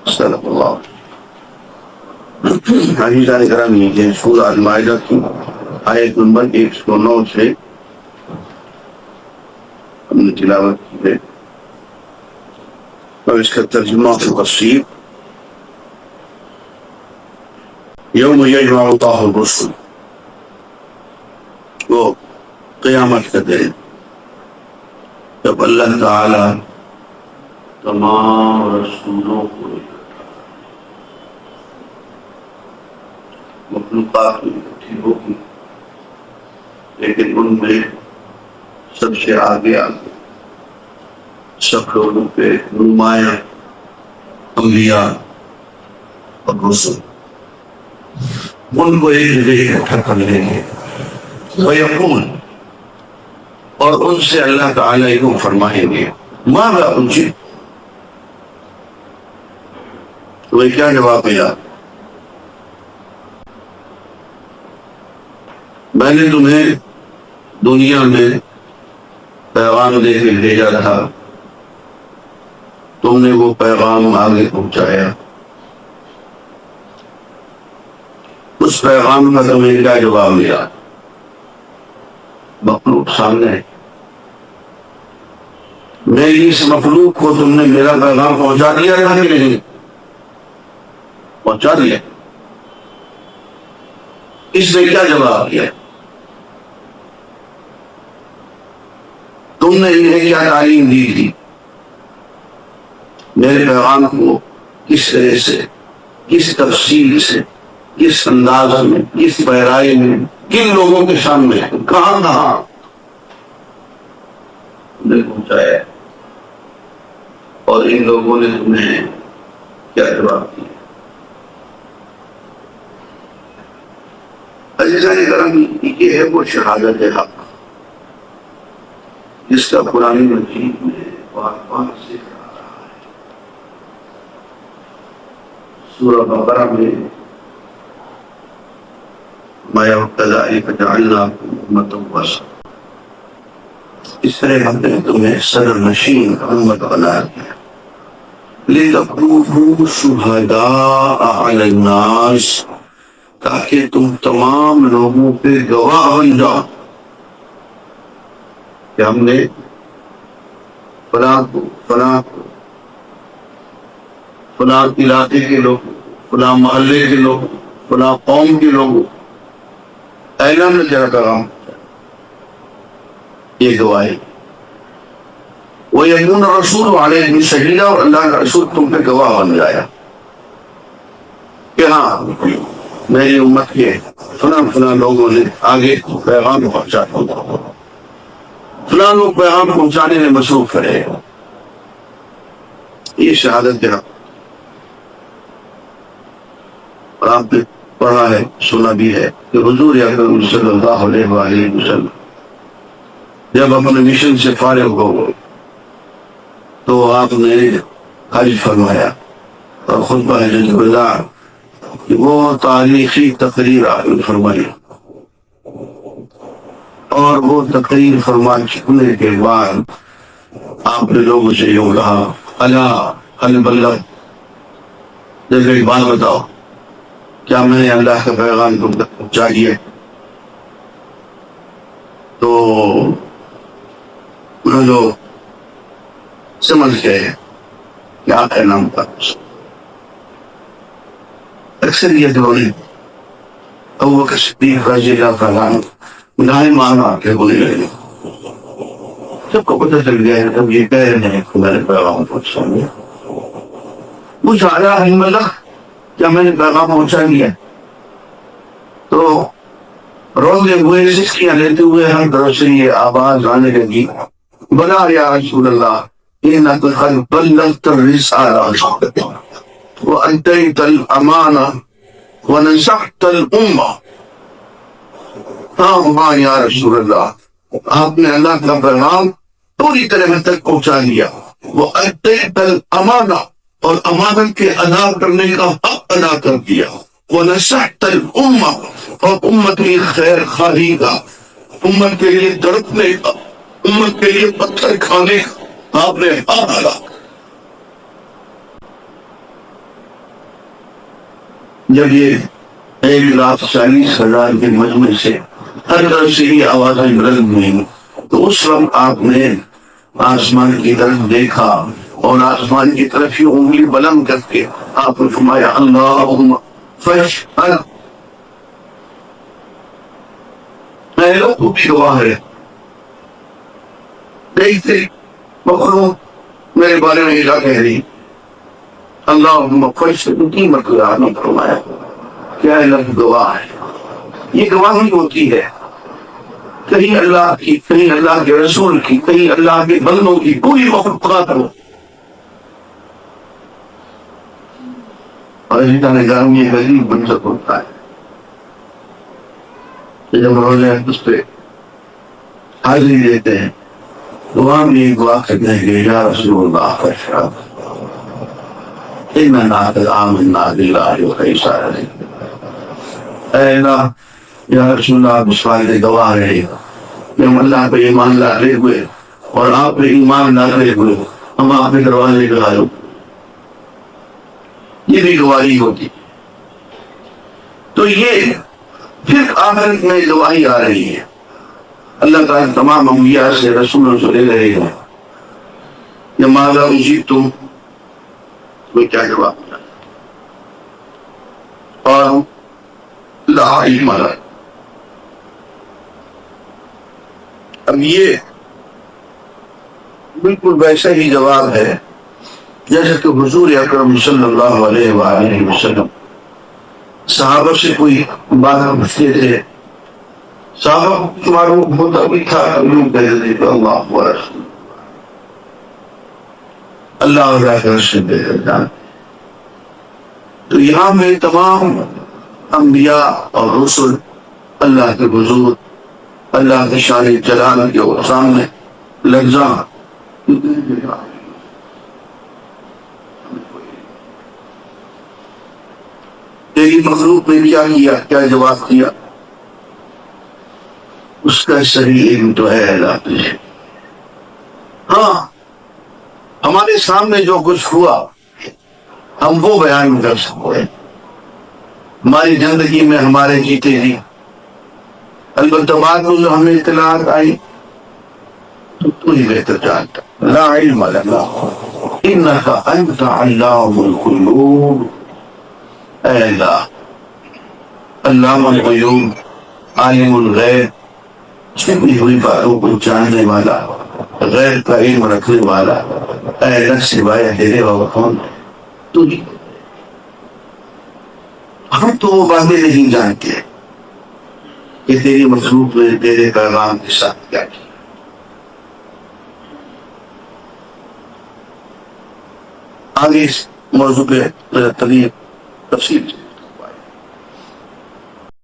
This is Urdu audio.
صدق اللہ۔ عزیزان گرامی، یہ سورہ المائدہ کی آیت نمبر 109 سے ہم نے تلاوت کی ہے، اور اس کا ترجمہ و تفسیر یوم یجمع اللہ الرسل، وہ قیامت کا دن جب اللہ تعالی تمام رسولوں کو مخلوقات میں اکٹھی ہوگی، لیکن ان میں سب سے آگے سب لوگوں کے نمایاں انبیاء اور رسل ان کو ایک جگہ اکٹھا کر لیں گے، وَيَقُولُ، اور ان سے اللہ تعالیٰ یوں فرمائیں گے، ماذا أُجِبْتُمْ، وہ کیا جواب دیا؟ میں نے تمہیں دنیا میں پیغام دے کے بھیجا تھا، تم نے وہ پیغام آگے پہنچایا، اس پیغام کا تمہیں کیا جواب دیا؟ مخلوق سامنے ہے، میری اس مخلوق کو تم نے میرا پیغام پہنچا دیا تھا کہ نہیں؟ پہنچا دیا۔ اس نے کیا جواب دیا؟ تم نے انہیں کیا تعلیم دی تھی؟ میرے پیغام کو کس طرح سے، کس تفصیل سے، کس انداز میں، کس گہرائی میں، کن لوگوں کے سامنے، کہاں کہاں نے پہنچایا، اور ان لوگوں نے تمہیں کیا جواب دیا؟ عزیزان گرامی، یہ ہے وہ شہادت حق جس کا قرآن مجید میں بار بار ذکر آ رہا ہے۔ سورہ بقرہ میں مَا وَكَذَلِكَ جَعَلْنَاكُمْ أُمَّةً وَسَطًا، اس طرح ہم نے تمہیں صدر نشین امت بنا دیا، لِتَكُونُوا شُهَدَاءَ عَلَى النَّاسِ، تاکہ تم تمام لوگوں پہ گواہ بن جاؤ کہ ہم نے فلاں کو، فلاں کو، فلاں علاقے کے لوگ، فلاں محلے کے لوگ، فلاں قوم کے لوگ اعلان میں تیرا پیغام، یہ گواہی۔ وَيَكُونَ الرَّسُولُ عَلَيْهِمْ شَهِيدًا، اور اللہ کا رسول تم پہ گواہ بن جایا کہ ہاں میری امت کے فلاں فلاں لوگوں نے آگے پیغام پہنچا دیا، فلاں لوگ پیغام پہنچانے میں مصروف کرے۔ یہ شہادت ہے، اور آپ نے پڑھا ہے، سنا بھی ہے کہ حضور اکرم صلی اللہ علیہ وآلہ وسلم جب اپنے مشن سے فارغ ہو گئے تو آپ نے حج فرمایا اور خطبہ حجۃ الوداع کہ وہ تاریخی تقریر آپ نے فرمائی، اور وہ تقریر فرما چکنے کے بعد آپ نے لوگوں سے یوں کہا، الا هل بلغت، جب ایک بات بتاؤ، کیا میں نے اللہ کا پیغام تم تک پہنچا دیا؟ تو انہوں لوگ سمجھ گئے کیا کہنا ہوتا۔ اکثریت لوگ ابوبکر صدیق رضی اللہ عنہ دائیں مانا کہ بولے لگے، سب کو پتہ چل گیا ہے جب یہ کہہ رہے ہیں کہ میں نے پیغام پہنچا دیا، مجھے آیا ہے ملک، کیا میں نے پیغام پہنچا دیا؟ تو روتے ہوئے، سسکیاں لیتے ہوئے ہر طرف سے یہ آواز آنے لگی، بلا یا رسول اللہ انک قد بلغت الرسالۃ وأديت الأمانة ونصحت الأمة۔ ہاں یا رسول اللہ، آپ نے اللہ کا پیغام پوری طرح تک پہنچا دیا، وأديت الأمانة، اور امانت کے ادا کرنے کا حق ادا کر دیا، ونصحت الأمة، اور امت کی خیر خواہی کا، امت کے لیے تڑپنے کا، امت کے لیے پتھر کھانے کا آپ نے حق ادا کر۔ جب یہ 1,40,000 کے مجمع سے ہر طرف سے یہ آوازیں بلند ہوئیں تو اس وقت آپ نے آسمان کی طرف دیکھا اور آسمان کی طرف ہی انگلی بلند کر کے آپ نے فرمایا اللہم فاشہد، اے لوگ تو بھی گواہ ہے، دیکھتے مخلوق میرے بارے میں کیا کہہ رہی، اللہم فاشہد، 3 مرتبہ آپ نے فرمایا کیا لفظ گواہ ہے۔ یہ گواہی ہوتی ہے کہیں اللہ کی، کہیں اللہ کے رسول کی، کہیں اللہ کے بندوں کی، کوئی مخلوقات ہو، اور اسی طرح نگاہ یہ غریب بن سک ہوتا ہے کہ جب روزے اس پہ حاضری دیتے ہیں تو وہاں بھی ایک دعا کرتے ہیں کہ یا رسول اللہ فاشہد اننا قد آمنا باللہ وکیسا علیہ، اے اللہ یا رسول اللہ اس والے گواہ رہے کہ ہم اللہ پہ ایمان لاتے ہوئے اور آپ پہ ایمان لاتے ہوئے ہم آپ کے دروازے پہ آئے، یہ بھی گواہی ہوتی۔ تو یہ پھر آخرت میں گواہی آ رہی ہے، اللہ تعالیٰ تمام انبیاء سے رسولوں سے لے رہے ہیں کہ ماذا اجیبتم، کوئی کیا جواب دیا، اور لا علم لنا۔ اب یہ بالکل ویسا ہی جواب ہے جیسے کہ حضور اکرم صلی اللہ علیہ وآلہ وسلم صحابہ سے کوئی بات پوچھتے تھے، صحابہ تمہارا ہوتا بھی تھا، اللہ ورسول، اللہ اور آخر سے بہتر جان۔ تو یہاں میں تمام انبیاء اور رسل اللہ کے حضور، اللہ کے شان جلال کے سامنے لرزاں، تیری مخلوق نے کیا کیا، کیا جواب دیا، اس کا صحیح علم تو ہے اللہ تجھے۔ ہاں ہمارے سامنے جو کچھ ہوا ہم وہ بیان کر سکتے ہیں، ہماری زندگی میں ہمارے جیتے جی، البتہ بعد میں جو ہمیں اطلاعات آئی تو ہی بہتر جانتا۔ لا علم لنا انک انت علام الغیوب، اے اللہ علام الغیوب، عالم الغیب، چھپی ہوئی باتوں کو جاننے والا، غیر کا علم رکھنے والا، اے اللہ سوائے تیرے اور کون تو ہی۔ ہم تو وہ باتیں نہیں جانتے کہ تیری مخلوق نے تیرے پیغام کے ساتھ کیا کیا۔ آگے اس موضوع پہ تفصیل